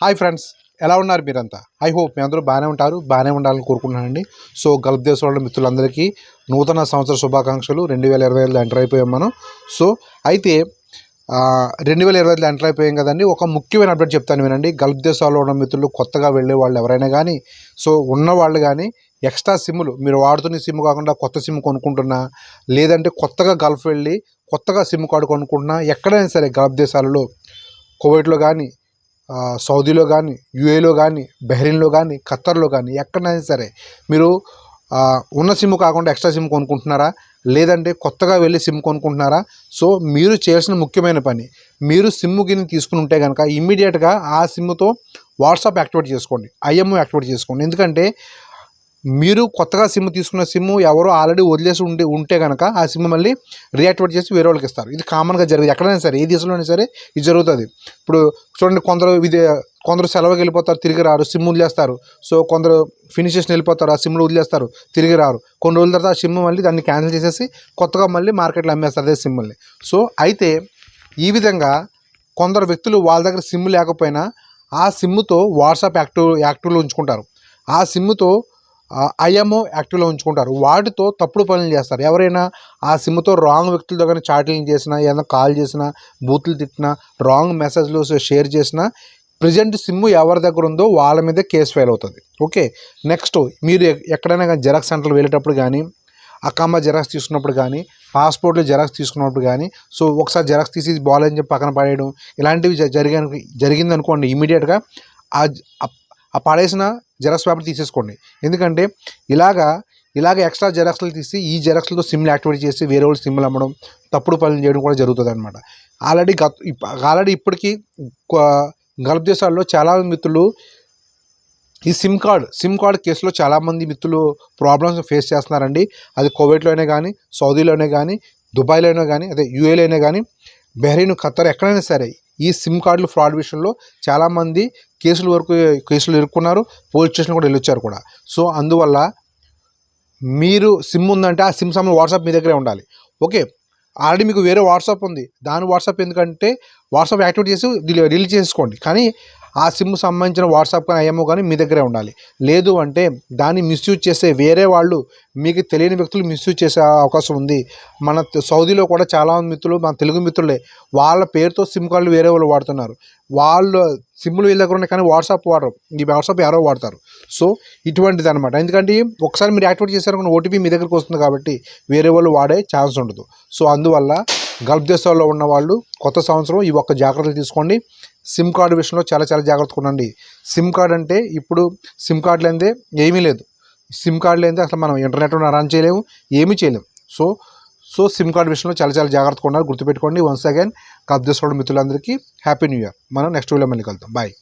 Hi friends, ఎలా ఉన్నారు మీరంతా? ఐ హోప్ మీ అందరూ బాగానే ఉంటారు, బాగానే ఉండాలని కోరుకుంటున్నానండి. సో గల్ఫ్ దేశంలో మిత్రులందరికీ నూతన సంవత్సర శుభాకాంక్షలు. 2025లో ఎంటర్ అయిపోయాం మనం. సో అయితే 2025లో ఎంటర్ అయిపోయాం కదండి. ఒక ముఖ్యమైన అప్డేట్ చెప్తాను వినండి. గల్ఫ్ దేశాల్లో ఉన్న మిత్రులు, కొత్తగా వెళ్ళే వాళ్ళు ఎవరైనా కానీ, సో ఉన్నవాళ్ళు కానీ ఎక్స్ట్రా సిమ్ములు మీరు వాడుతున్న సిమ్ కాకుండా కొత్త సిమ్ కొనుక్కుంటున్నా, లేదంటే కొత్తగా గల్ఫ్ వెళ్ళి కొత్తగా సిమ్ కార్డు కొనుక్కుంటున్నా, ఎక్కడైనా సరే గల్ఫ్ దేశాలలో కువైట్లో కానీ, సౌదీలో కానీ, యూఏలో కానీ, బహ్రెయిన్లో కానీ, ఖత్తర్లో కానీ ఎక్కడైనా సరే మీరు ఉన్న సిమ్ కాకుండా ఎక్స్ట్రా సిమ్ కొనుక్కుంటున్నారా, లేదంటే కొత్తగా వెళ్ళి సిమ్ కొనుక్కుంటున్నారా? సో మీరు చేయాల్సిన ముఖ్యమైన పని, మీరు సిమ్ గిని తీసుకుని ఉంటే కనుక ఇమ్మీడియట్గా ఆ సిమ్తో వాట్సాప్ యాక్టివేట్ చేసుకోండి, ఐఎంఓ యాక్టివేట్ చేసుకోండి. ఎందుకంటే మీరు కొత్తగా సిమ్ తీసుకున్న సిమ్ ఎవరో ఆల్రెడీ వదిలేసి ఉంటే కనుక ఆ సిమ్ మళ్ళీ రీయాక్టివేట్ చేసి వేరే వాళ్ళకి ఇస్తారు. ఇది కామన్గా జరిగింది, ఎక్కడైనా సరే ఏ దేశంలోనే సరే ఇది జరుగుతుంది. ఇప్పుడు చూడండి, కొందరు సెలవుకి వెళ్ళిపోతారు, తిరిగి రారు, సిమ్ వదిలేస్తారు. సో కొందరు ఫినిష్ చేసి వెళ్ళిపోతారు, ఆ సిమ్లు వదిలేస్తారు, తిరిగి రారు. కొన్ని రోజుల తర్వాత ఆ సిమ్ మళ్ళీ దాన్ని క్యాన్సిల్ చేసేసి కొత్తగా మళ్ళీ మార్కెట్లో అమ్మేస్తారు అదే సిమ్ని. సో అయితే ఈ విధంగా కొందరు వ్యక్తులు వాళ్ళ దగ్గర సిమ్ లేకపోయినా ఆ సిమ్తో వాట్సాప్ యాక్టివ్లో ఉంచుకుంటారు, ఆ సిమ్తో ఐఎంఓ యాక్టివ్లో ఉంచుకుంటారు. వాటితో తప్పుడు పనులు చేస్తారు. ఎవరైనా ఆ సిమ్తో రాంగ్ వ్యక్తులతో కానీ చాటింగ్ చేసినా, ఏదైనా కాల్ చేసినా, బూతులు తిట్టినా, రాంగ్ మెసేజ్లు షేర్ చేసినా, ప్రజెంట్ సిమ్ ఎవరి దగ్గర ఉందో వాళ్ళ మీదే కేసు ఫైల్ అవుతుంది. ఓకే, నెక్స్ట్ మీరు ఎక్కడైనా కానీ జిరాక్స్ సెంటర్లు వెళ్ళేటప్పుడు కానీ, అకామా జిరాక్స్ తీసుకున్నప్పుడు కానీ, పాస్పోర్ట్లు జిరాక్స్ తీసుకున్నప్పుడు కానీ, సో ఒకసారి జిరాక్స్ తీసి బాగాలని చెప్పి పక్కన పడేయడం, ఇలాంటివి జరిగిందనుకోండి, ఇమీడియట్గా ఆ పడేసిన జెరాక్స్ పేపర్ తీసేసుకోండి. ఎందుకంటే ఇలాగ ఎక్స్ట్రా జెరాక్స్లు తీసి ఈ జెరాక్స్లతో సిమ్లు యాక్టివేట్ చేసి వేరే వాళ్ళు సిమ్లు అమ్మడం, తప్పుడు పనులు చేయడం కూడా జరుగుతుంది అనమాట. ఆల్రెడీ ఇప్పటికీ గల్ఫ్ దేశాల్లో చాలా మిత్రులు ఈ సిమ్ కార్డ్ కేసులో చాలామంది మిత్రులు ప్రాబ్లమ్స్ ఫేస్ చేస్తున్నారండి. అది కువైట్లోనే కానీ, సౌదీలోనే కానీ, దుబాయ్లోనే కానీ, అదే యూఏలోనే కానీ, బహ్రెయిన్, ఖత్తర్ ఎక్కడైనా సరే ఈ సిమ్ కార్డులు ఫ్రాడ్ విషయంలో చాలామంది కేసులు ఇరుక్కున్నారు, పోలీస్ స్టేషన్ కూడా వెళ్ళొచ్చారు కూడా. సో అందువల్ల మీరు సిమ్ ఉందంటే ఆ సిమ్ సంబంధించిన వాట్సాప్ మీ దగ్గరే ఉండాలి. ఓకే, ఆల్రెడీ మీకు వేరే వాట్సాప్ ఉంది, దాని వాట్సాప్ ఎందుకంటే వాట్సాప్ యాక్టివేట్ చేసి రిలీజ్ చేసుకోండి. కానీ ఆ సిమ్ సంబంధించిన వాట్సాప్ కానీ ఐఎంఓ కానీ మీ దగ్గరే ఉండాలి. లేదు అంటే దాన్ని మిస్యూజ్ చేసే వేరే వాళ్ళు, మీకు తెలియని వ్యక్తులు మిస్యూజ్ చేసే అవకాశం ఉంది. మన సౌదీలో కూడా చాలామంది మిత్రులు, మన తెలుగు మిత్రులే, వాళ్ళ పేరుతో సిమ్ కార్డులు వేరే వాళ్ళు వాడుతున్నారు. వాళ్ళు సిమ్లు వీళ్ళ దగ్గర ఉన్నాయి కానీ వాట్సాప్ వాడరు, ఈ వాట్సాప్ ఎవరో వాడతారు. సో ఇటువంటిది అనమాట. ఎందుకంటే ఒకసారి మీరు యాక్టివేట్ చేశారనుకున్న ఓటీపీ మీ దగ్గరికి వస్తుంది కాబట్టి వేరే వాళ్ళు వాడే ఛాన్స్ ఉండదు. సో అందువల్ల గల్ఫ్ దేశాల్లో ఉన్న వాళ్ళు కొత్త సంవత్సరం ఈ ఒక్క జాగ్రత్తలు తీసుకోండి. సిమ్ కార్డు విషయంలో చాలా జాగ్రత్తగా ఉండండి. సిమ్ కార్డ్ అంటే ఇప్పుడు సిమ్ కార్డు లేనిదే ఏమీ లేదు. సిమ్ కార్డు లేనిదే అసలు మనం ఇంటర్నెట్ రన్ చేయలేము, ఏమీ చేయలేము. సో సిమ్ కార్డు విషయంలో చాలా జాగ్రత్తగా ఉండాలి. గుర్తుపెట్టుకోండి. వన్స్ అగైన్ గల్ఫ్ దేశంలో మిత్రులందరికీ హ్యాపీ న్యూ ఇయర్. మనం నెక్స్ట్ వీడియో మళ్ళీ కలుద్దాం. బాయ్.